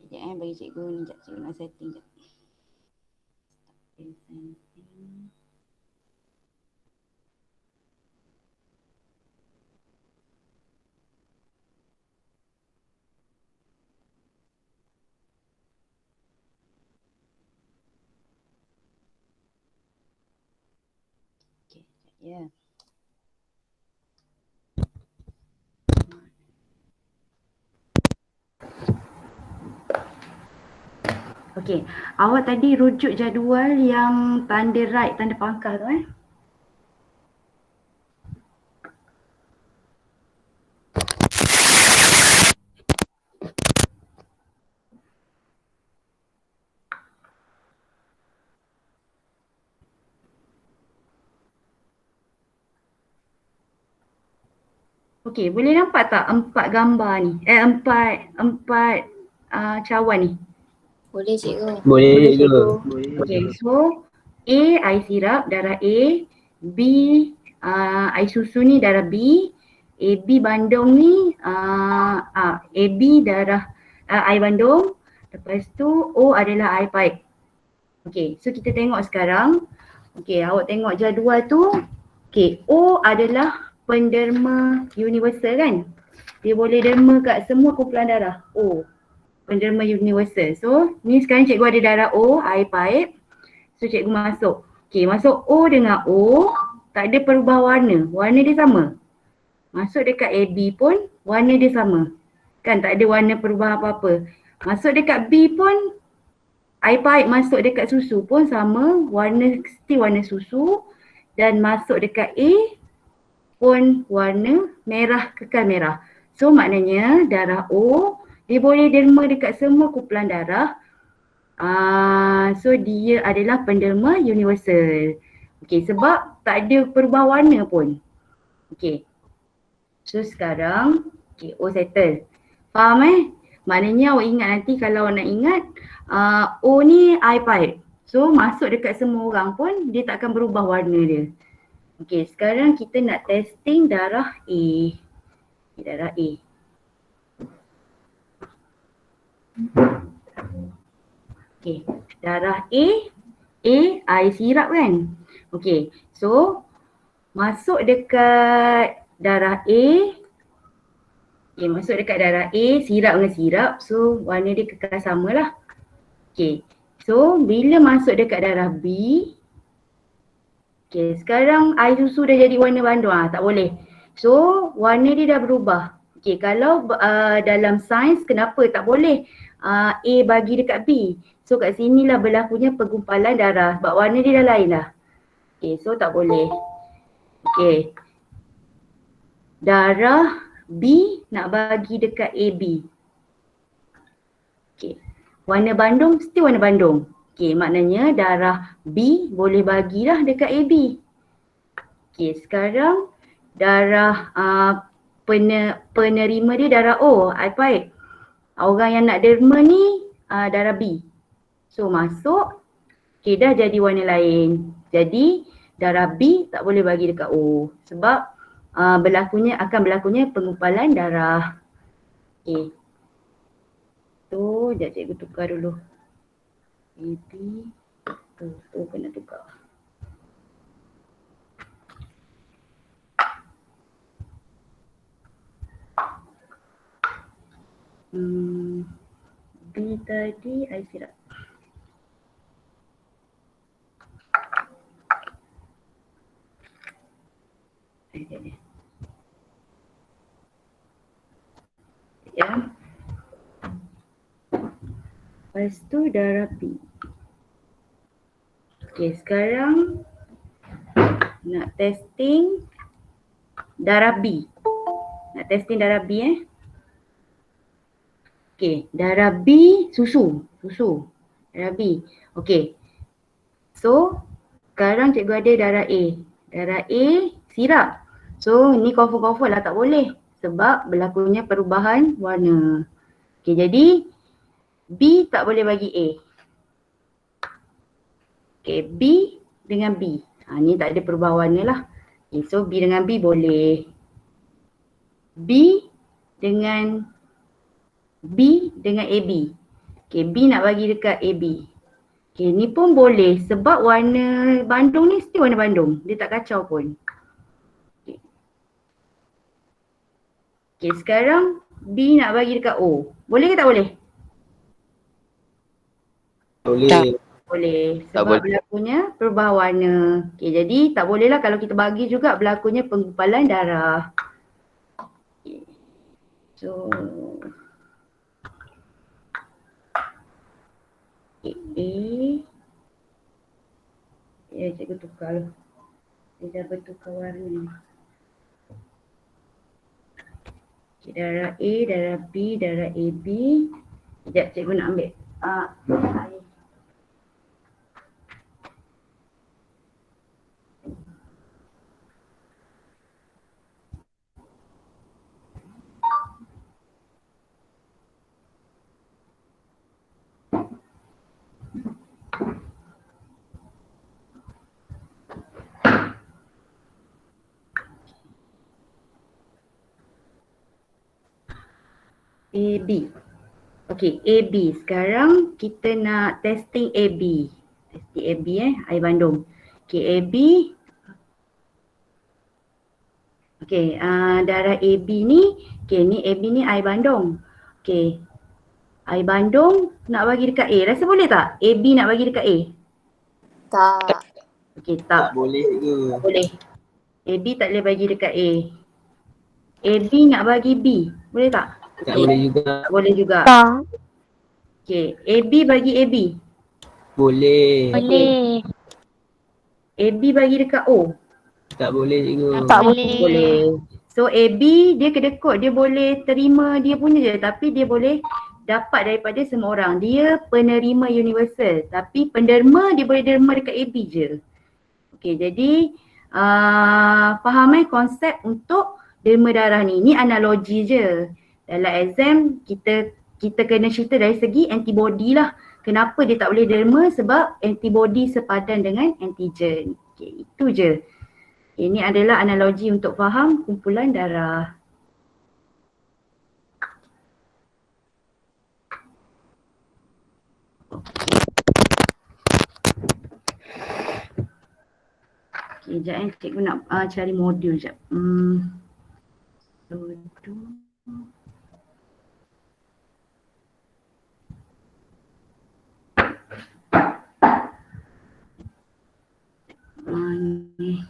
Sekejap bagi cikgu ni, sekejap cikgu nak setting sekejap. Presenting. Okay, sekejap ya. Okey, awak tadi rujuk jadual yang tanda right, tanda pangkal tu Okey, boleh nampak tak empat gambar ni? Empat cawan ni? Boleh cikgu. Boleh cikgu. Okay, so A air sirap darah A, B air susu ni darah B, AB Bandung ni AB darah air Bandung, lepas tu O adalah air paip. Okay, so kita tengok sekarang. Okay, awak tengok jadual tu. Okay, O adalah penderma universal kan? Dia boleh derma kat semua kumpulan darah. O, penderma universal. So, ni sekarang cikgu ada darah O, air paip. So, cikgu masuk. Okay, masuk O dengan O, tak ada perubahan warna. Warna dia sama. Masuk dekat AB pun, warna dia sama. Kan tak ada warna perubahan apa-apa. Masuk dekat B pun, air paip masuk dekat susu pun sama. Warna, still warna susu. Dan masuk dekat A, pun warna merah, kekal merah. So maknanya darah O dia boleh derma dekat semua kumpulan darah. So dia adalah penderma universal. Okay, sebab tak ada perubahan warna pun. Okay. So sekarang, okay, O settle. Faham Maknanya awak ingat nanti kalau awak nak ingat O ni air pipe. So masuk dekat semua orang pun dia tak akan berubah warna dia. Okay, sekarang kita nak testing darah A. Darah A. Okay, darah A air sirap kan? Okay, so masuk dekat darah A. Okay, masuk dekat darah A, sirap dengan sirap. So warna dia kekal sama lah. Okay, so bila masuk dekat darah B. Okay, sekarang air susu dah jadi warna bandung. Tak boleh. So warna dia dah berubah. Okay, kalau dalam sains kenapa tak boleh A bagi dekat B? So kat sinilah berlakunya penggumpalan darah sebab warna dia dah lain dah. Okay, so tak boleh. Okay. Darah B nak bagi dekat AB. Okay. Warna bandung still warna bandung. Okay, maknanya darah B boleh bagilah dekat AB. Okay, sekarang darah penerima dia darah O, air paip. Orang yang nak derma ni darah B. So masuk, okay, dah jadi warna lain. Jadi darah B tak boleh bagi dekat O sebab akan berlakunya penggumpalan darah. Okay. Tu, sekejap cikgu tukar dulu. AB, tu kena tukar. B tadi air sirap. Ya. Lepas tu darah B. Okay, sekarang nak testing darah B. Nak testing darah B Okay, darah B susu. Darah B. Okay. So, sekarang cikgu ada darah A. Darah A sirap. So, ni confirm lah tak boleh. Sebab berlakunya perubahan warna. Okay, jadi B tak boleh bagi A. Okay, B dengan B. Ni tak ada perubahan warna lah. Okay, so B dengan B boleh. B dengan AB. Okay, B nak bagi dekat AB. Okay, ni pun boleh sebab warna Bandung ni still warna Bandung. Dia tak kacau pun. Okay, sekarang B nak bagi dekat O. Boleh ke tak boleh? Boleh. Boleh. Tak Sebab boleh. berlakunya perubahan warna. Okay, jadi tak bolehlah kalau kita bagi juga berlakunya penggumpalan darah. Okay. So, A. Ya, cikgu tukar lah. Dia dah bertukar warna. Okay, darah A, darah B, darah AB. Sekejap cikgu nak ambil air. AB. Okay, AB. Sekarang kita nak testing AB. Testing AB air Bandung. Okay, AB. Okay, darah AB ni, okay ni AB ni air Bandung. Okay, air Bandung nak bagi dekat A. Rasa boleh tak? AB nak bagi dekat A? Tak. Okay, tak. Tak boleh ke? Tak boleh. AB tak boleh bagi dekat A. AB nak bagi B. Boleh tak? Tak boleh juga. Tak boleh juga. Tak. Okay, AB bagi AB. Boleh. Boleh. AB bagi dekat O. Tak boleh cikgu. Tak boleh. Boleh. So AB dia kedekut, dia boleh terima dia punya je tapi dia boleh dapat daripada semua orang. Dia penerima universal tapi penderma dia boleh derma dekat AB je. Okay, jadi faham konsep untuk derma darah ni. Ni analogi je. Dalam exam kita kena cerita dari segi antibody lah. Kenapa dia tak boleh derma? Sebab antibody sepadan dengan antigen. Okay, itu je. Ini adalah analogi untuk faham kumpulan darah. Okay, sekejap cikgu nak cari modul sekejap. Ni.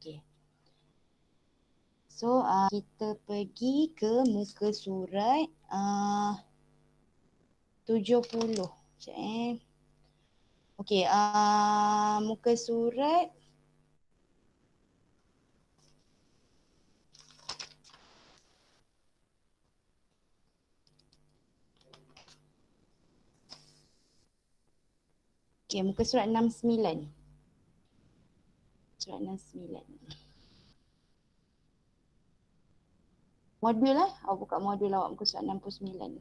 Okay. So kita pergi ke muka surat 70. Sekejap Okay, muka surat okay, muka surat 69. Surat 69. Modul lah. Awak buka modul awak muka surat 69.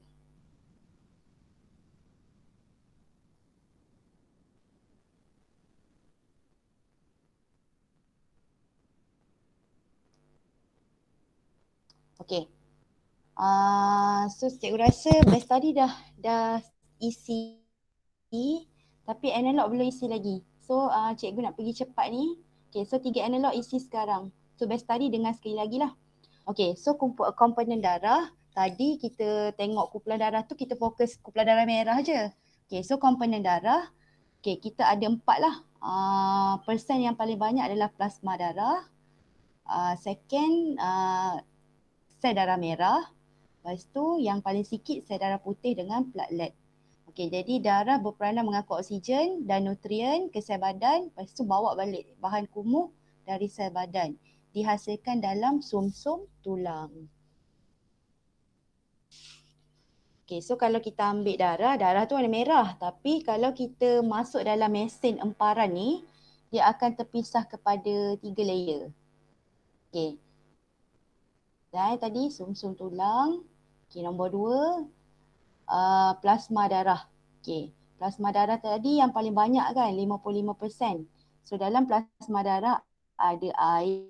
Okay. So cikgu rasa best tadi dah isi tapi analog belum isi lagi. So cikgu nak pergi cepat ni. Okay, so 3 analog isi sekarang. So best tadi dengar sekali lagi lah. Okay, so komponen darah. Tadi kita tengok kumpulan darah tu kita fokus kumpulan darah merah je. Okay, so komponen darah Okey, kita ada 4 lah. Persen yang paling banyak adalah plasma darah. Second, sel darah merah. Lepas tu yang paling sikit sel darah putih dengan platelet. Okey, jadi darah berperanan mengangkut oksigen dan nutrien ke sel badan, lepas tu bawa balik bahan kumuh dari sel badan. Dihasilkan dalam sumsum tulang. Okey, so kalau kita ambil darah tu warna merah. Tapi kalau kita masuk dalam mesin emparan ni, dia akan terpisah kepada 3 layer. Okey. Dan tadi sumsum tulang. Okey, nombor 2, plasma darah. Okey, plasma darah tadi yang paling banyak kan, 55%. So dalam plasma darah ada air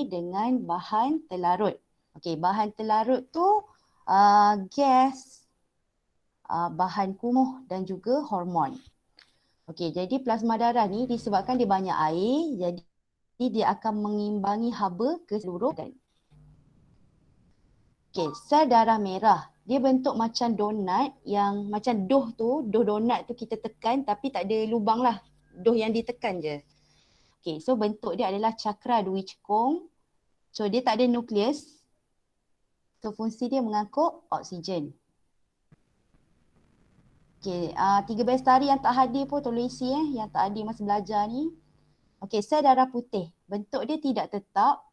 dengan bahan terlarut. Okey, bahan terlarut tu gas, bahan kumuh dan juga hormon. Okey, jadi plasma darah ni disebabkan dia banyak air, jadi dia akan mengimbangi haba ke seluruh badan. Okey, sel darah merah. Dia bentuk macam donat yang macam doh donat tu kita tekan tapi tak ada lubang lah. Doh yang ditekan je. Okey, so bentuk dia adalah cakra dui cekung. So dia tak ada nukleus. So fungsi dia mengangkut oksigen. Okey, 3 bestari yang tak hadir pun tolong isi yang tak hadir masa belajar ni. Okey, sel darah putih. Bentuk dia tidak tetap.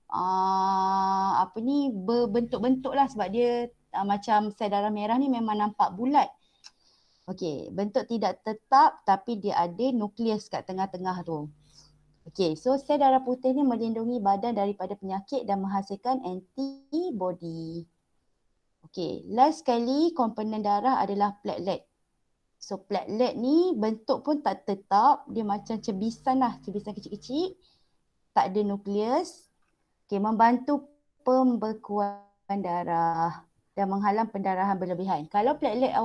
Berbentuk-bentuk lah sebab dia macam sel darah merah ni memang nampak bulat. Okey, bentuk tidak tetap tapi dia ada nukleus kat tengah-tengah tu. Okey, so sel darah putih ni melindungi badan daripada penyakit dan menghasilkan antibody. Okey, last sekali komponen darah adalah platelet. So platelet ni bentuk pun tak tetap, dia macam cebisan lah, cebisan kecil-kecil. Tak ada nukleus. Okey, membantu pembekuan darah dan menghalang pendarahan berlebihan. Kalau platelet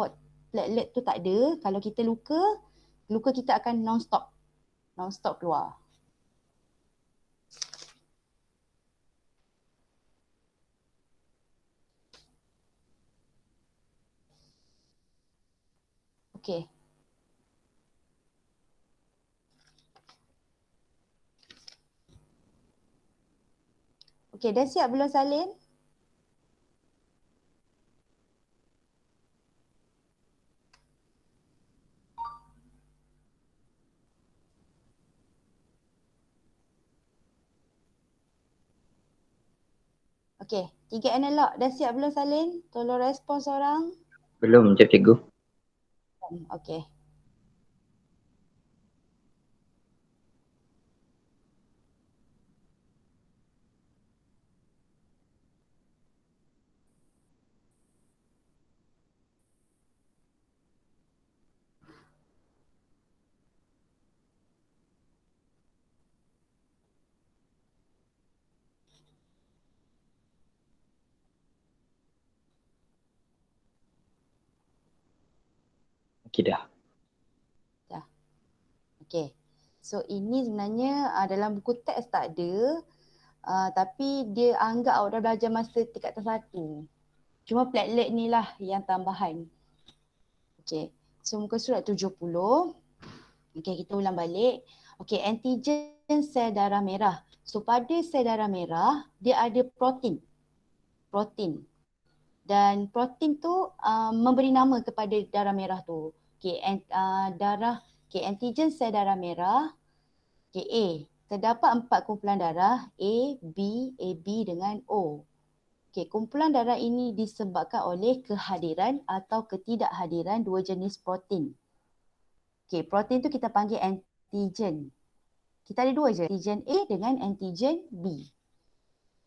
tu tak ada, kalau kita luka kita akan non-stop keluar. Okey. Okey, dah siap belum salin? Okey, 3 analog dah siap belum salin? Tolong respon seorang. Belum, Encik Cikgu. Okey. Okey dah. Dah. Okey. So ini sebenarnya dalam buku teks tak ada. Tapi dia anggap awak dah belajar masa tingkatan 1. Cuma platelet ni lah yang tambahan. Okey. So muka surat 70. Okey, kita ulang balik. Okey, antigen sel darah merah. So pada sel darah merah, dia ada protein. Dan protein tu memberi nama kepada darah merah tu. Okey, antigen sel darah merah. Okey, A. Terdapat 4 kumpulan darah A, B, AB dengan O. Okey, kumpulan darah ini disebabkan oleh kehadiran atau ketidakhadiran 2 jenis protein. Okey, protein tu kita panggil antigen. Kita ada 2 je, antigen A dengan antigen B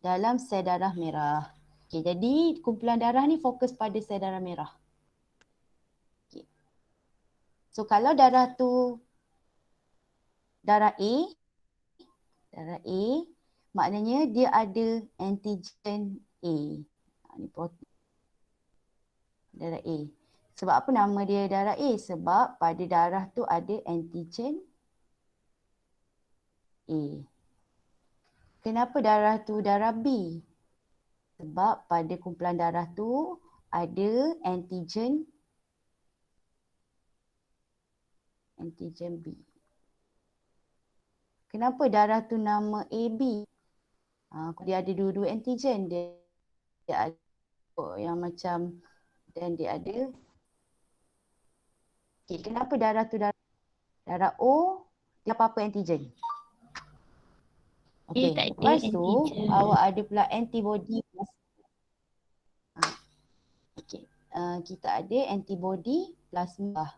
dalam sel darah merah. Okey, jadi kumpulan darah ni fokus pada sel darah merah. Okay. So kalau darah tu darah A, maknanya dia ada antigen A. Ni protein darah A. Sebab apa nama dia darah A? Sebab pada darah tu ada antigen A. Kenapa darah tu darah B? Sebab pada kumpulan darah tu ada antigen antigen B. Kenapa darah tu nama AB? Dia ada dua-dua antigen. Dia ada yang macam dan dia ada. Okay, kenapa darah tu darah O dia apa-apa antigen? Dia Okay, tak ada lepas tu antigen. awak ada pula antibody. Okay, kita ada antibody plasma.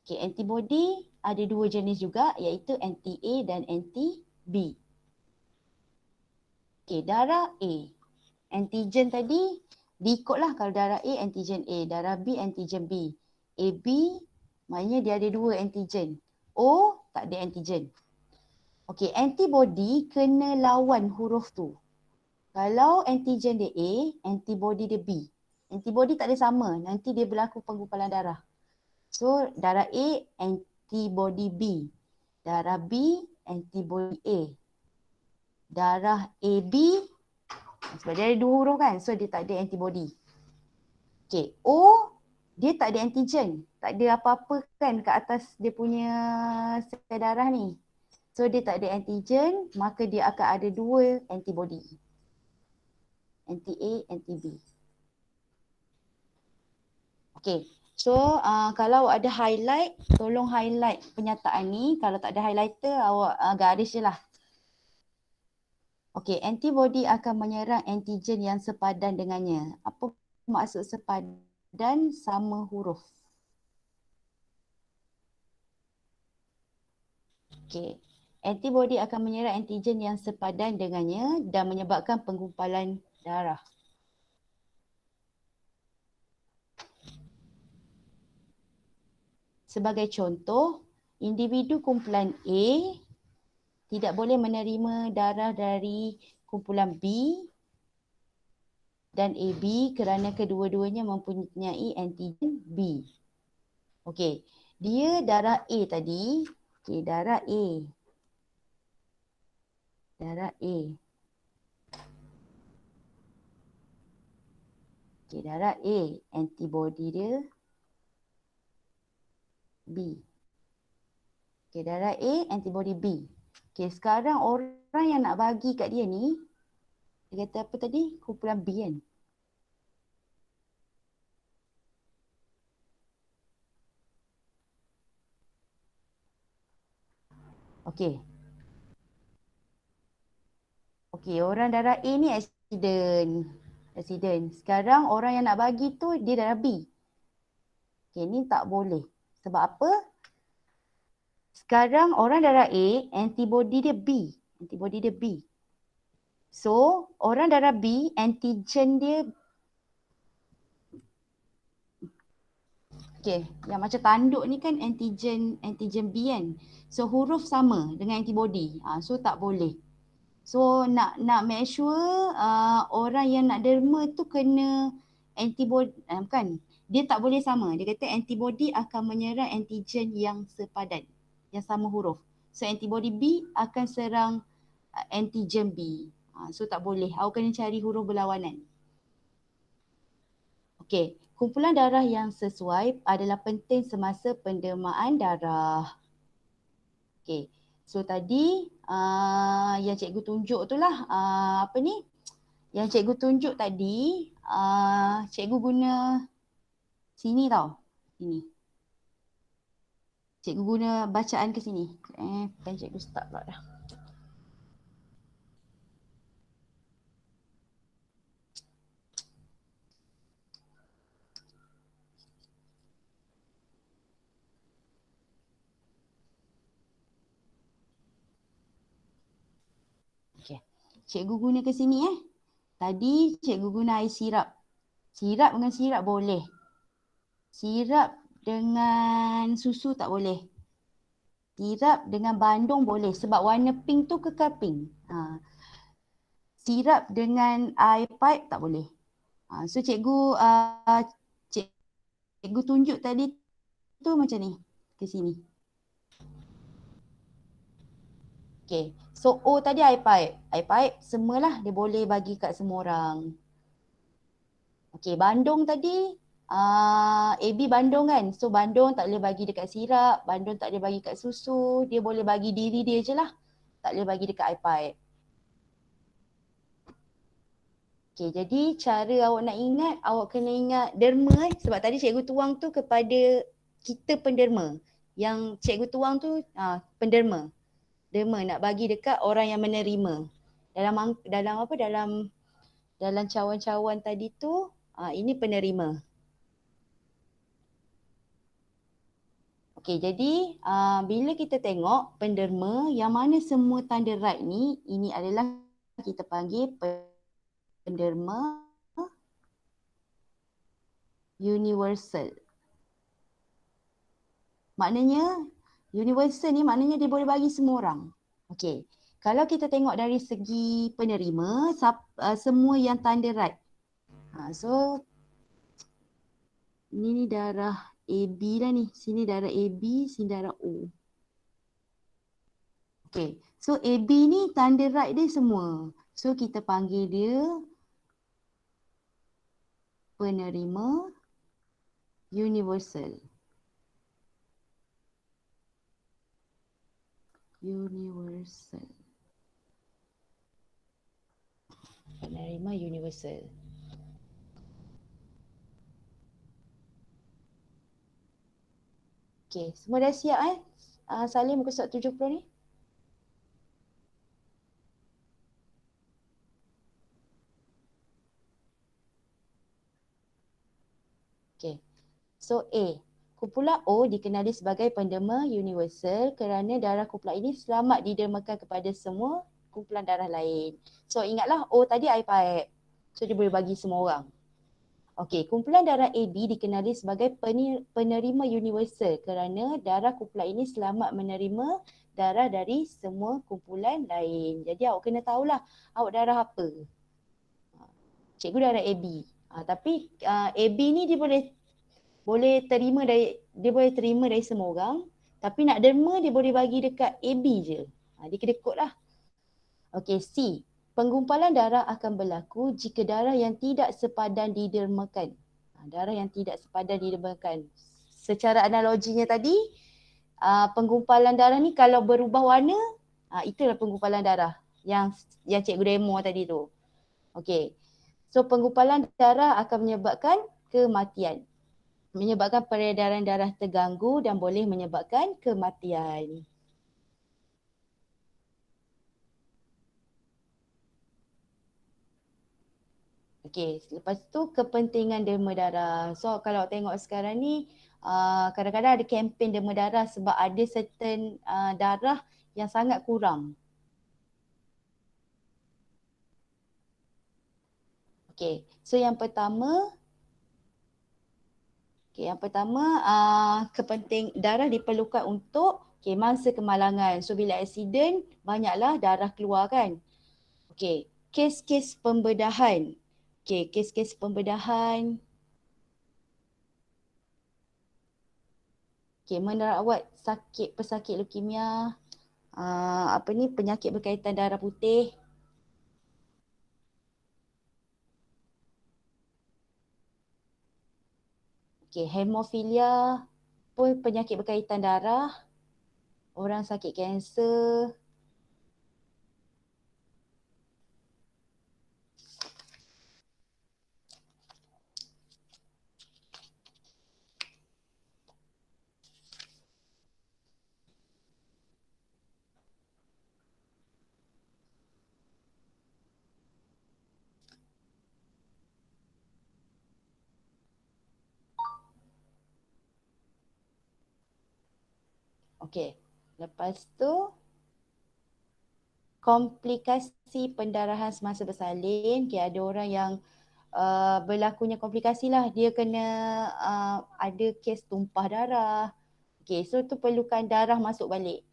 Okay, antibody ada dua jenis juga iaitu anti-A dan anti-B. Okay, darah A. Antigen tadi diikutlah kalau darah A antigen A, darah B antigen B. AB maknanya dia ada dua antigen. O tak ada antigen. Okay, antibody kena lawan huruf tu. Kalau antigen dia A, antibody dia B. Antibody tak ada sama, nanti dia berlaku penggumpalan darah. So darah A antibody B, darah B antibody A, darah AB sebab dia ada dua huruf kan, so dia tak ada antibody. Okay, O dia tak ada antigen, tak ada apa-apa kan kat atas dia punya sel darah ni. So dia tak ada antigen, maka dia akan ada dua antibody. Anti-A, anti-B. Okay, so kalau ada highlight, tolong highlight penyataan ni. Kalau tak ada highlighter, awak garis je lah. Okay, antibody akan menyerang antigen yang sepadan dengannya. Apa maksud sepadan? Sama huruf. Okay, antibody akan menyerang antigen yang sepadan dengannya dan menyebabkan penggumpalan darah. Sebagai contoh, individu kumpulan A tidak boleh menerima darah dari kumpulan B dan AB kerana kedua-duanya mempunyai antigen B. Okey, dia darah A tadi. Okey, darah A. Darah A. Okey, darah A. Antibody dia B. Okey, darah A, antibody B. Okey, sekarang orang yang nak bagi kat dia ni, dia kata apa tadi? Kumpulan B kan? Okey. Okey, orang darah A ni accident. Sekarang orang yang nak bagi tu dia darah B. Okey, ni tak boleh. Sebab apa? Sekarang orang darah A, antibody dia B. Antibody dia B. So, orang darah B, antigen dia okey, yang macam tanduk ni kan antigen B kan. So huruf sama dengan antibody. So tak boleh. So nak make sure orang yang nak derma tu kena antibody kan. Dia tak boleh sama. Dia kata antibody akan menyerang antigen yang sepadan, yang sama huruf. So antibody B akan serang antigen B. So tak boleh. Awak kena cari huruf berlawanan. Okey, kumpulan darah yang sesuai adalah penting semasa pendermaan darah. Okey, so tadi yang cikgu tunjuk tu lah, apa ni? Yang cikgu tunjuk tadi, cikgu guna sini tau. Sini. Cikgu guna bacaan ke sini. Pen cikgu start pula dah. Okay. Cikgu guna ke sini Tadi cikgu guna air sirap. Sirap dengan sirap boleh. Sirap dengan susu tak boleh. Sirap dengan bandung boleh sebab warna pink tu kekal pink. Sirap dengan air pipe tak boleh. So cikgu cikgu tunjuk tadi tu macam ni ke sini. Okay, so O tadi air pipe. Air pipe semualah dia boleh bagi kat semua orang. Okay, bandung tadi AB bandung kan. So bandung tak boleh bagi dekat sirap, bandung tak boleh bagi kat susu, dia boleh bagi diri dia je lah. Tak boleh bagi dekat iPad. Okay, jadi cara awak nak ingat, awak kena ingat derma sebab tadi cikgu tuang tu kepada kita penderma. Yang cikgu tuang tu penderma. Derma nak bagi dekat orang yang menerima. Dalam cawan-cawan tadi tu ini penerima. Okey, jadi bila kita tengok penderma yang mana semua tanda right ni, ini adalah kita panggil penderma universal. Maknanya universal ni maknanya dia boleh bagi semua orang. Okey. Kalau kita tengok dari segi penerima, semua yang tanda right. So ini darah AB lah ni. Sini darah AB, sini darah O. Okay. So AB ni tanda right dia semua. So kita panggil dia penerima universal. Universal. Penerima universal. Okay, semua dah siap Salim muka surat 70 ni? Okay, so A. Kumpulan O dikenali sebagai penderma universal kerana darah kumpulan ini selamat didermakan kepada semua kumpulan darah lain. So ingatlah O tadi air paip. So dia boleh bagi semua orang. Okey, kumpulan darah AB dikenali sebagai penerima universal kerana darah kumpulan ini selamat menerima darah dari semua kumpulan lain. Jadi awak kena tahulah awak darah apa. Cikgu darah AB. Tapi AB ni dia boleh terima dari semua orang, tapi nak derma dia boleh bagi dekat AB je. Dia kena kod lah. Okey, C. Penggumpalan darah akan berlaku jika darah yang tidak sepadan didermakan. Darah yang tidak sepadan didermakan. Secara analoginya tadi, penggumpalan darah ni kalau berubah warna, itulah penggumpalan darah yang cikgu demo tadi tu. Okey. So penggumpalan darah akan menyebabkan kematian. Menyebabkan peredaran darah terganggu dan boleh menyebabkan kematian. Okey, lepas tu kepentingan derma darah. So kalau tengok sekarang ni kadang-kadang ada kempen derma darah sebab ada certain darah yang sangat kurang. Okey, so yang pertama darah diperlukan untuk mangsa kemalangan. So bila aksiden banyaklah darah keluar kan. Okey, kes-kes pembedahan. Okey, kes-kes pembedahan. Okey, merawat pesakit leukemia. Penyakit berkaitan darah putih. Okey, hemofilia pun penyakit berkaitan darah. Orang sakit kanser. Okey, lepas tu komplikasi pendarahan semasa bersalin. Okay, ada orang yang berlakunya komplikasi lah. Dia kena ada kes tumpah darah. Okay, so tu perlukan darah masuk balik.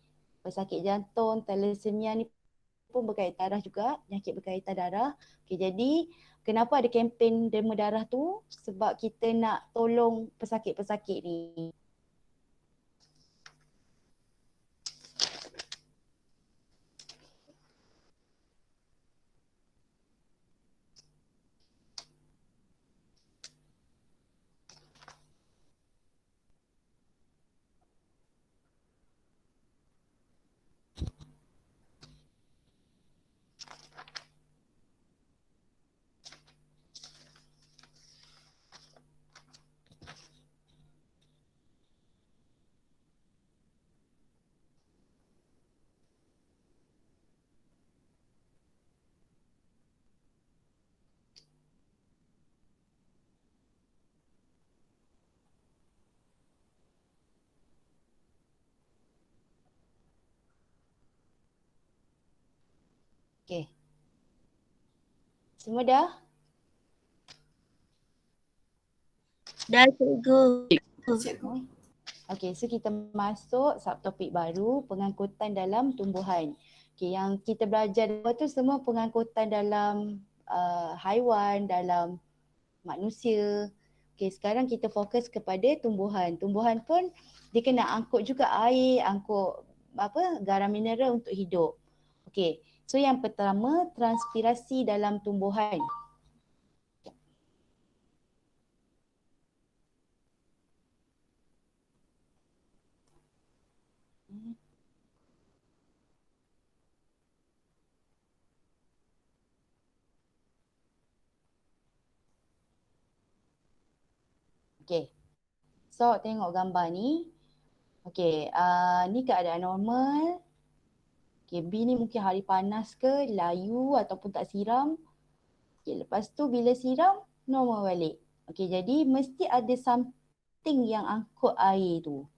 Pesakit jantung, thalassemia ni pun berkaitan darah juga, penyakit berkaitan darah. Okay, jadi kenapa ada kempen derma darah tu? Sebab kita nak tolong pesakit-pesakit ni. Okey. Semua dah? Dah cikgu. Okey, so kita masuk subtopik baru, pengangkutan dalam tumbuhan. Okey, yang kita belajar tu semua pengangkutan dalam haiwan, dalam manusia. Okey, sekarang kita fokus kepada tumbuhan. Tumbuhan pun dia kena angkut juga air, angkut garam mineral untuk hidup. Okey, so yang pertama transpirasi dalam tumbuhan. Okey, so tengok gambar ni. Okey, ni keadaan normal. Okey, B ni mungkin hari panas ke, layu ataupun tak siram. Okey, lepas tu bila siram, normal balik. Okey, jadi mesti ada something yang angkut air tu.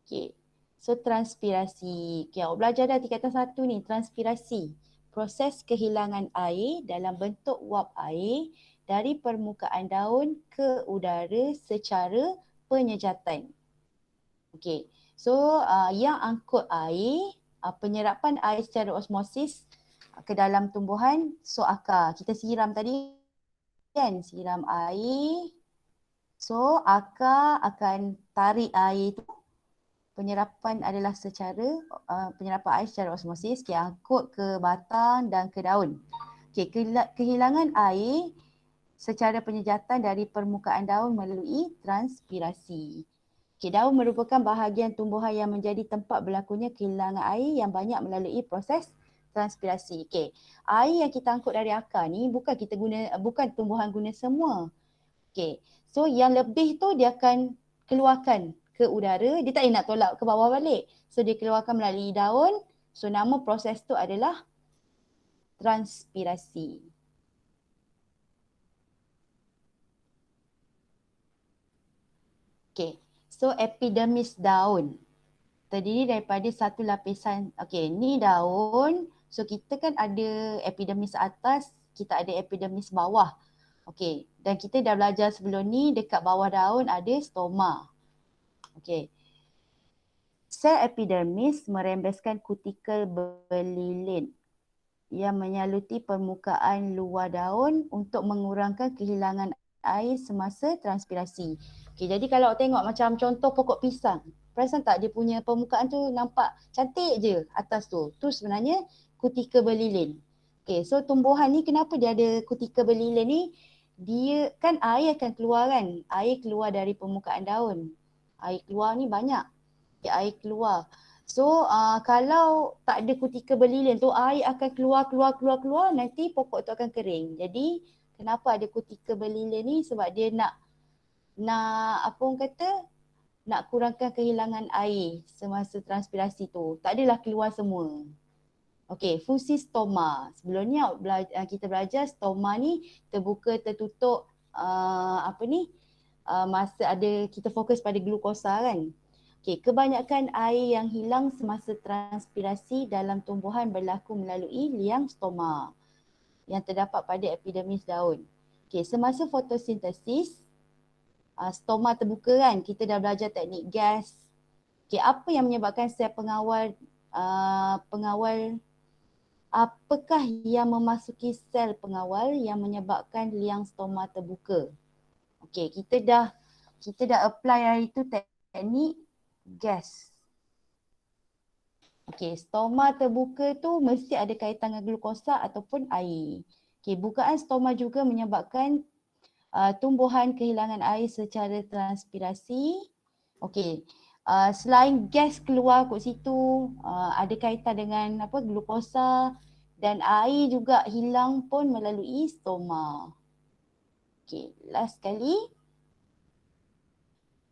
Okey, so transpirasi. Okey, awak belajar dah tingkatan 1 ni, transpirasi. Proses kehilangan air dalam bentuk wap air dari permukaan daun ke udara secara penyejatan. Okey, so yang angkut air, penyerapan air secara osmosis ke dalam tumbuhan, so akar. Kita siram tadi kan, siram air. So akar akan tarik air tu. Penyerapan adalah secara penyerapan air secara osmosis, angkut ke batang dan ke daun. Okey, kehilangan air secara penyejatan dari permukaan daun melalui transpirasi. Okay, daun merupakan bahagian tumbuhan yang menjadi tempat berlakunya kehilangan air yang banyak melalui proses transpirasi. Okay, air yang kita angkut dari akar ni bukan tumbuhan guna semua. Okay, so yang lebih tu dia akan keluarkan ke udara, dia tak nak tolak ke bawah balik. So dia keluarkan melalui daun, so nama proses tu adalah transpirasi. Okay, so epidermis daun terdiri daripada satu lapisan. Okey, ni daun. So kita kan ada epidermis atas, kita ada epidermis bawah. Okey, dan kita dah belajar sebelum ni dekat bawah daun ada stoma. Okey. Sel epidermis merembeskan kutikel berlilin yang menyaluti permukaan luar daun untuk mengurangkan kehilangan air semasa transpirasi. Okey, jadi kalau tengok macam contoh pokok pisang, perasan tak dia punya permukaan tu nampak cantik je atas tu. Tu sebenarnya kutikel berlilin. Okey, so tumbuhan ni kenapa dia ada kutikel berlilin ni? Dia kan air akan keluar kan, air keluar dari permukaan daun. Air keluar ni banyak. Okay, air keluar. So kalau tak ada kutikel berlilin tu, air akan keluar, nanti pokok tu akan kering. Jadi kenapa ada kutikel berlilin ni? Sebab dia nak apa orang kata, nak kurangkan kehilangan air semasa transpirasi tu. Tak adalah keluar semua. Okey, fungsi stoma. Sebelumnya kita belajar stoma ni terbuka, tertutup, masa ada kita fokus pada glukosa kan. Okey, kebanyakan air yang hilang semasa transpirasi dalam tumbuhan berlaku melalui liang stoma yang terdapat pada epidermis daun. Okey, semasa fotosintesis, stoma terbuka kan, kita dah belajar teknik gas. Okey, apa yang menyebabkan sel pengawal apakah yang memasuki sel pengawal yang menyebabkan liang stoma terbuka? Okey, kita dah apply hari tu teknik gas. Okey, stoma terbuka tu mesti ada kaitan dengan glukosa ataupun air. Okey, bukaan stoma juga menyebabkan tumbuhan kehilangan air secara transpirasi. Okey, selain gas keluar kat situ, ada kaitan dengan glukosa dan air juga hilang pun melalui stoma. Okey, last kali.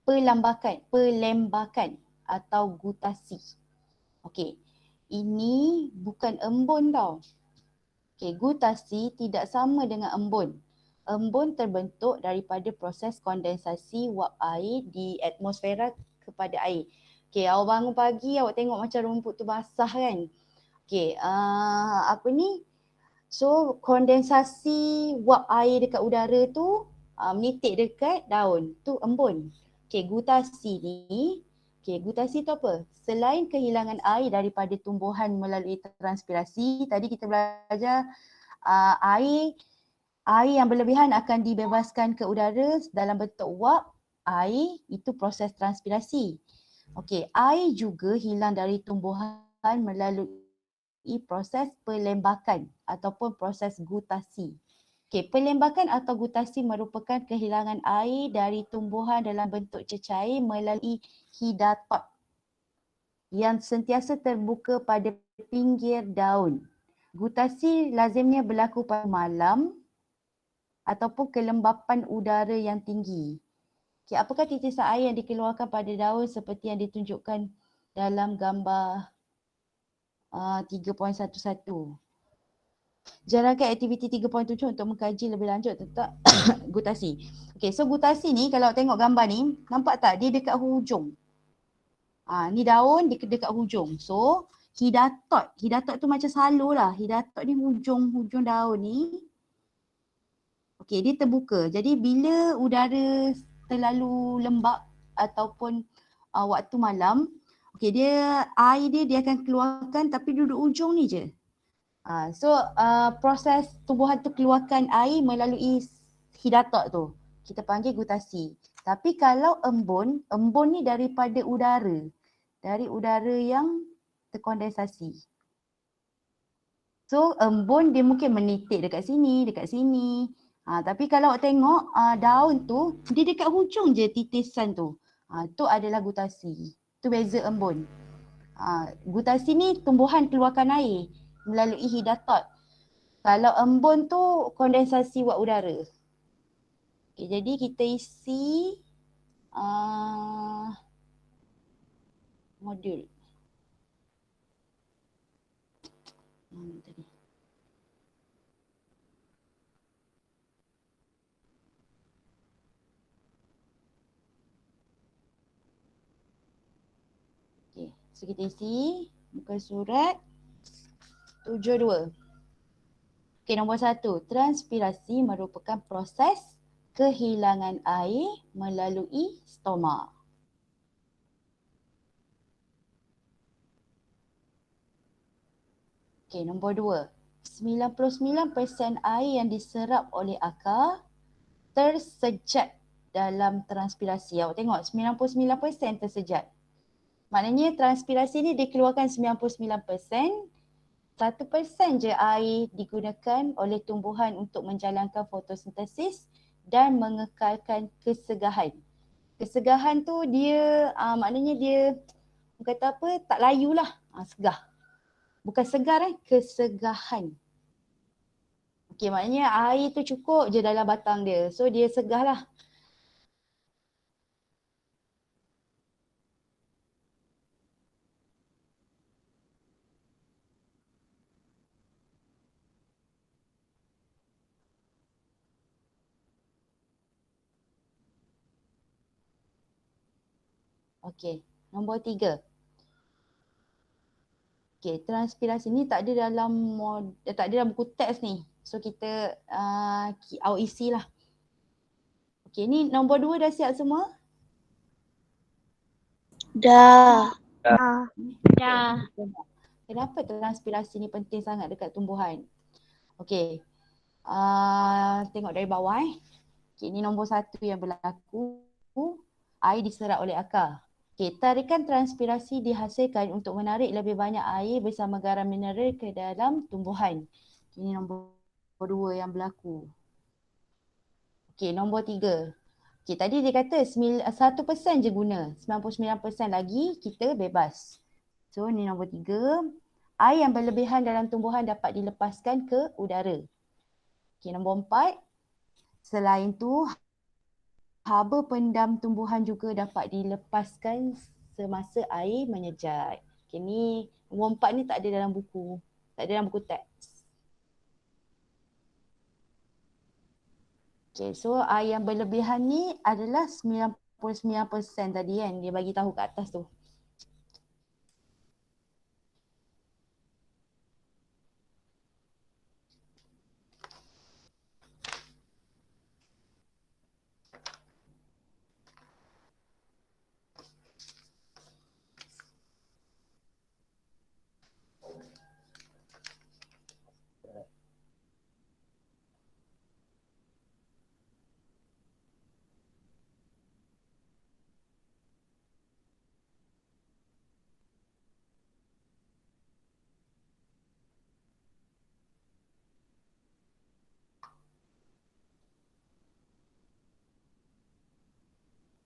Pelembakan atau gutasi. Okey, ini bukan embun tau. Okey, gutasi tidak sama dengan embun. Embun terbentuk daripada proses kondensasi wap air di atmosfera kepada air. Okey, awak bangun pagi awak tengok macam rumput tu basah kan. Okey, So kondensasi wap air dekat udara tu menitik dekat daun. Tu embun. Okay, gutasi ni. Okay, gutasi tu apa? Selain kehilangan air daripada tumbuhan melalui transpirasi, tadi kita belajar air yang berlebihan akan dibebaskan ke udara dalam bentuk wap air, itu proses transpirasi. Okey, air juga hilang dari tumbuhan melalui proses pelembakan ataupun proses gutasi. Okey, pelembakan atau gutasi merupakan kehilangan air dari tumbuhan dalam bentuk cecair melalui hidatot yang sentiasa terbuka pada pinggir daun. Gutasi lazimnya berlaku pada malam ataupun kelembapan udara yang tinggi. Okay, apakah titisan air yang dikeluarkan pada daun seperti yang ditunjukkan dalam gambar 3.11? Jalankan aktiviti 3.7 untuk mengkaji lebih lanjut tentang gutasi. Okay, so gutasi ni kalau tengok gambar ni, nampak tak dia dekat hujung. Ni daun dekat hujung. So hidatot tu macam salur lah. Hidatot ni hujung daun ni. Okey, dia terbuka. Jadi bila udara terlalu lembab ataupun waktu malam, okey, air dia akan keluarkan tapi duduk ujung ni je. So proses tumbuhan tu keluarkan air melalui hidatot tu. Kita panggil gutasi. Tapi kalau embun ni daripada udara. Dari udara yang terkondensasi. So embun dia mungkin menitik dekat sini. Tapi kalau tengok daun tu, dia dekat hujung je titisan tu. Tu adalah gutasi. Tu beza embun. Gutasi ni tumbuhan keluarkan air melalui hidatot. Kalau embun tu kondensasi wap udara. Okay, jadi kita isi modul. Tadi. Okay, so kita isi muka surat 72. Okay, nombor 1. Transpirasi merupakan proses kehilangan air melalui stoma. Okay, nombor 2. 99% air yang diserap oleh akar tersejat dalam transpirasi. Awak tengok 99% tersejat. Maknanya transpirasi ni dikeluarkan 99%, 1% je air digunakan oleh tumbuhan untuk menjalankan fotosintesis dan mengekalkan kesegahan. Kesegahan tu dia maknanya dia kata apa, tak layu lah, segah. Bukan segar kesegahan. Okey, maknanya air tu cukup je dalam batang dia. So dia segah lah. Okey, nombor 3. Okey, transpirasi ni tak ada dalam buku teks ni. So kita awak isi lah. Okey, ni nombor 2 dah siap semua? Dah. Kenapa transpirasi ni penting sangat dekat tumbuhan? Okey, tengok dari bawah Okey, ni nombor 1 yang berlaku. Air diserap oleh akar. Okey, tarikan transpirasi dihasilkan untuk menarik lebih banyak air bersama garam mineral ke dalam tumbuhan. Ini nombor 2 yang berlaku. Okey, nombor 3. Okey, tadi dia kata 1% je guna. 99% lagi kita bebas. So, ni nombor 3. Air yang berlebihan dalam tumbuhan dapat dilepaskan ke udara. Okey, nombor 4. Selain tu, haba pendam tumbuhan juga dapat dilepaskan semasa air menyejat. Okay, ni nombor 4 ni tak ada dalam buku. Tak ada dalam buku teks. Okay, so air yang berlebihan ni adalah 99% tadi kan. Dia bagi tahu kat atas tu.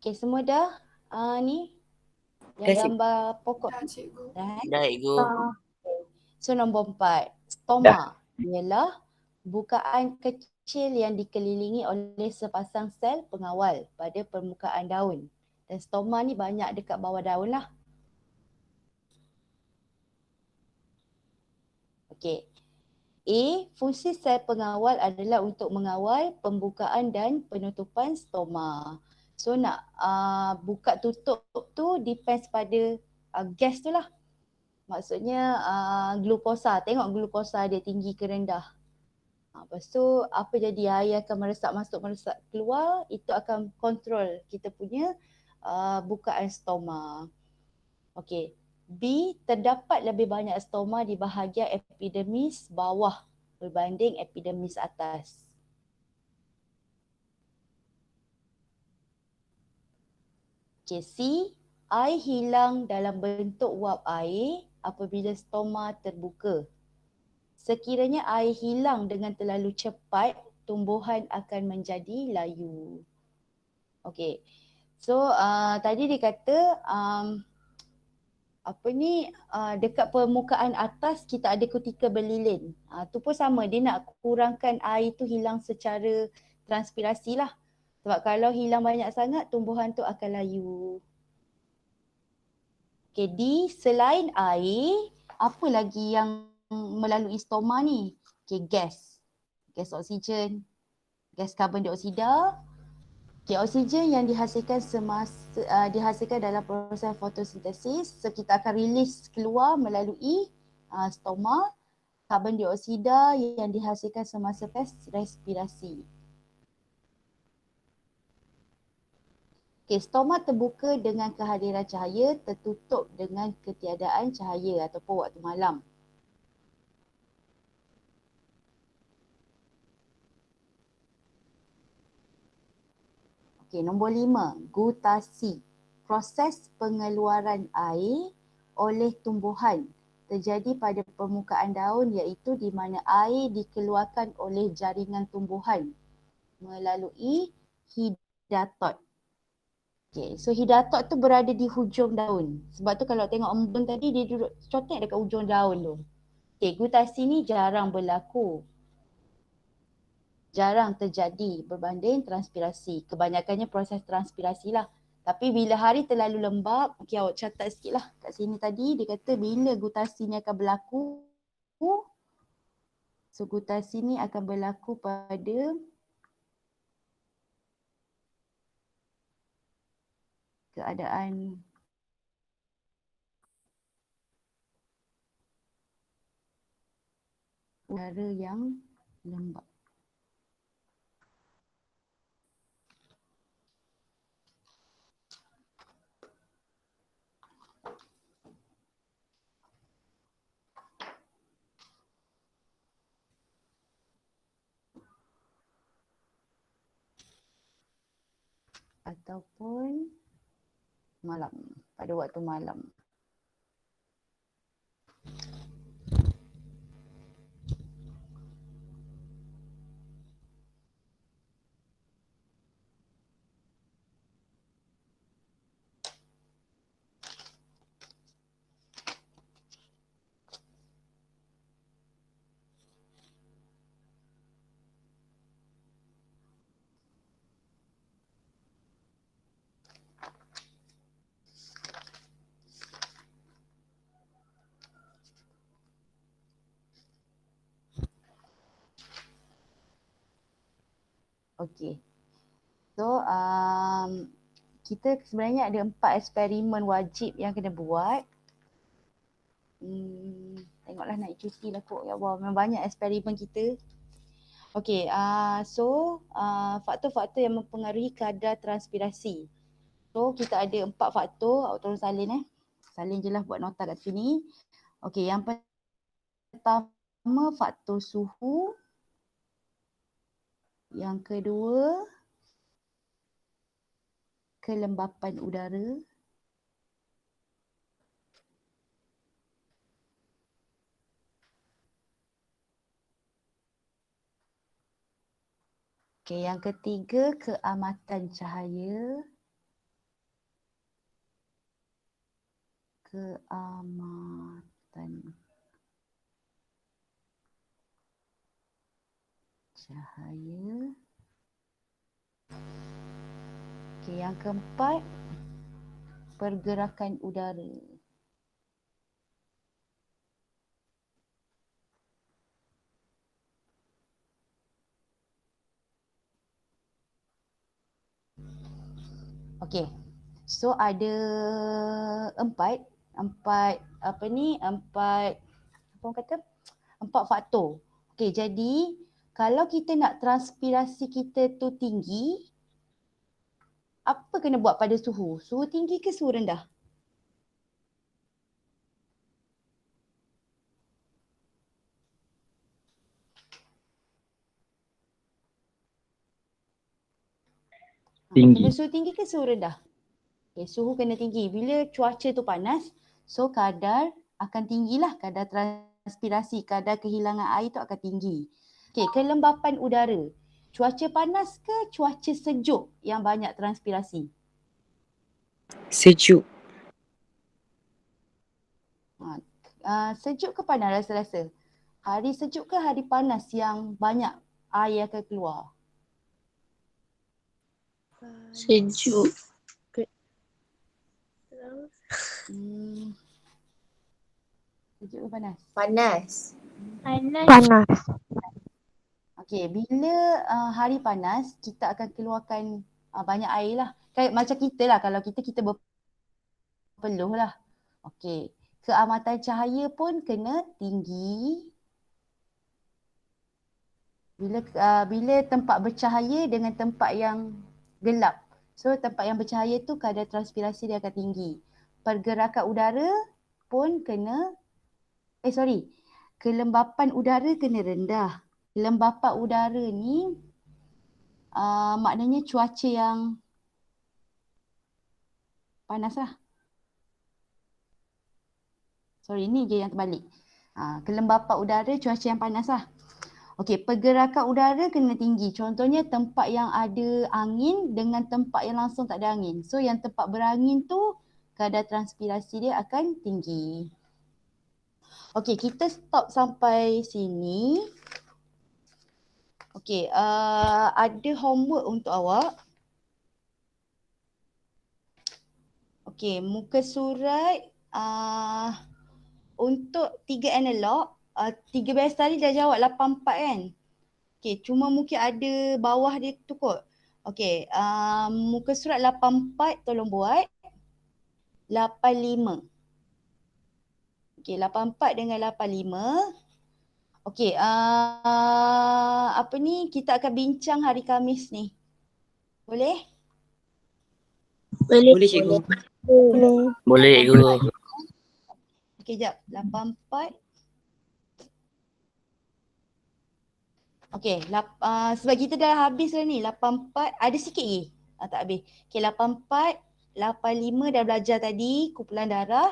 Okey, semua dah ni yang Dah, gambar pokok Dah, ni? cikgu. Dah. Dah, Cikgu. So nombor 4, stoma ialah bukaan kecil yang dikelilingi oleh sepasang sel pengawal pada permukaan daun. Dan stoma ni banyak dekat bawah daun lah. Okey. A, fungsi sel pengawal adalah untuk mengawal pembukaan dan penutupan stoma. So nak buka tutup tu depends pada gas tu lah. Maksudnya glukosa, tengok glukosa dia tinggi ke rendah. Lepas tu apa jadi, air akan meresap masuk, meresap keluar, itu akan kontrol kita punya bukaan stoma. Okey. B, terdapat lebih banyak stoma di bahagian epidermis bawah berbanding epidermis atas. Okey, C, air hilang dalam bentuk wap air apabila stoma terbuka. Sekiranya air hilang dengan terlalu cepat, tumbuhan akan menjadi layu. Okey. So tadi dia kata dekat permukaan atas kita ada kutika berlilin. Tu pun sama, dia nak kurangkan air tu hilang secara transpirasi lah. Sebab kalau hilang banyak sangat, tumbuhan tu akan layu. Okay, D, selain air, apa lagi yang melalui stoma ni? Okay, gas. Gas oksigen, gas karbon dioksida. Okay, oksigen yang dihasilkan dihasilkan dalam proses fotosintesis. So kita akan release keluar melalui stoma. Karbon dioksida yang dihasilkan semasa respirasi. Okay, stoma terbuka dengan kehadiran cahaya, tertutup dengan ketiadaan cahaya ataupun waktu malam. Okay, nombor 5, gutasi. Proses pengeluaran air oleh tumbuhan terjadi pada permukaan daun, iaitu di mana air dikeluarkan oleh jaringan tumbuhan melalui hidatot. Okay, so hidatot tu berada di hujung daun. Sebab tu kalau tengok embun tadi, dia duduk cotek dekat hujung daun tu. Okay, gutasi ni jarang berlaku. Jarang terjadi berbanding transpirasi. Kebanyakannya proses transpirasi lah. Tapi bila hari terlalu lembab, okay, awak catat sikit lah. Kat sini tadi dia kata bila gutasi ni akan berlaku. So gutasi ni akan berlaku pada keadaan udara yang lembab. Ataupun malam, pada waktu malam. Okey. So kita sebenarnya ada 4 eksperimen wajib yang kena buat. Tengoklah naik cuti lah kot. Ya Allah, memang banyak eksperimen kita. Okey, so faktor-faktor yang mempengaruhi kadar transpirasi. So kita ada 4 faktor. Awak tolong salin Salin je lah, buat nota kat sini. Okey, yang pertama faktor suhu. Yang kedua, kelembapan udara. Okey, yang ketiga, keamatan cahaya. keamatan cahaya. Okey, yang keempat, pergerakan udara. Okey. So ada empat apa orang kata? Empat faktor. Okey, jadi kalau kita nak transpirasi kita tu tinggi, apa kena buat pada suhu? Suhu tinggi ke suhu rendah? Tinggi. Kena suhu tinggi ke suhu rendah? Okay, suhu kena tinggi. Bila cuaca tu panas, so kadar akan tinggilah, kadar transpirasi, kadar kehilangan air tu akan tinggi. Okay, kelembapan udara. Cuaca panas ke cuaca sejuk yang banyak transpirasi? Sejuk. Sejuk ke panas rasa-rasa? Hari sejuk ke hari panas yang banyak air akan keluar? Sejuk. Sejuk ke panas? Panas. Panas. Okey, bila hari panas, kita akan keluarkan banyak air lah. Kayak macam kita lah, kalau kita berpeluh lah. Okey, keamatan cahaya pun kena tinggi. Bila tempat bercahaya dengan tempat yang gelap. So tempat yang bercahaya tu kadar transpirasi dia akan tinggi. Pergerakan udara pun kena, kelembapan udara kena rendah. Kelembapan udara ni maknanya cuaca yang panas lah. Ni je yang terbalik. Kelembapan udara cuaca yang panas lah. Okey, pergerakan udara kena tinggi. Contohnya tempat yang ada angin dengan tempat yang langsung tak ada angin. So yang tempat berangin tu kadar transpirasi dia akan tinggi. Okey, kita stop sampai sini. Okey, ada homework untuk awak. Okey, muka surat untuk 3 analog, 3 biasa tadi dah jawab 84 kan? Okey, cuma mungkin ada bawah dia tu kot. Okey, muka surat 84 tolong buat. 85. Okey, 84 dengan 85. Okey, kita akan bincang hari Khamis ni. Boleh? Boleh. Boleh cikgu. Boleh cikgu. Okey, jap. 84. Okey, sebab kita dah habis dah ni. 84, ada sikit lagi. Tak habis. Okey, 84, 85 dah belajar tadi, kumpulan darah.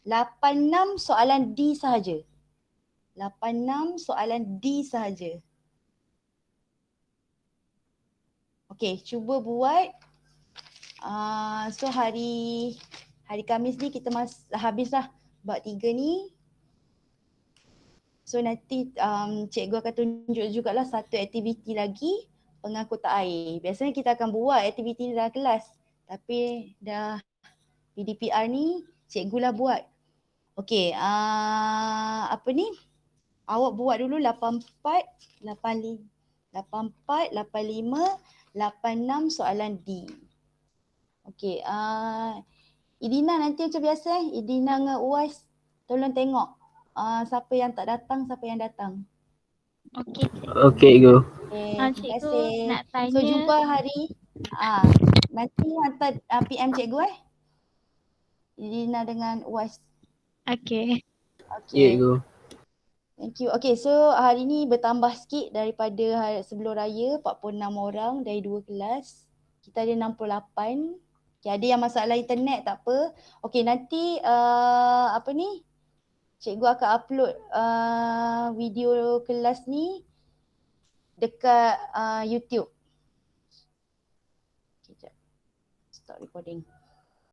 86 soalan D sahaja. 86 soalan D sahaja. Okey, cuba buat. So hari Khamis ni kita habislah bab 3 ni. So nanti cikgu akan tunjuk jugalah satu aktiviti lagi, pengangkutan air. Biasanya kita akan buat aktiviti dalam kelas. Tapi dah PDPR ni cikgu lah buat. Okey, awak buat dulu 84, 85, 86 soalan D. Okey, Idina nanti macam biasa Idina dengan Uwais tolong tengok siapa yang tak datang, siapa yang datang. Okey. Okey cikgu. Okay, terima Cikgu kasih. nak tanya. So jumpa hari nanti hantar PM cikgu Idina dengan Uwais. Okey. Ya Okay. cikgu. Thank you. Okay, so hari ni bertambah sikit daripada sebelum raya, 46 orang dari 2 kelas. Kita ada 68. Okay, ada yang masalah internet, tak apa. Okay, nanti cikgu akan upload video kelas ni dekat YouTube. Okay, jap. Stop recording.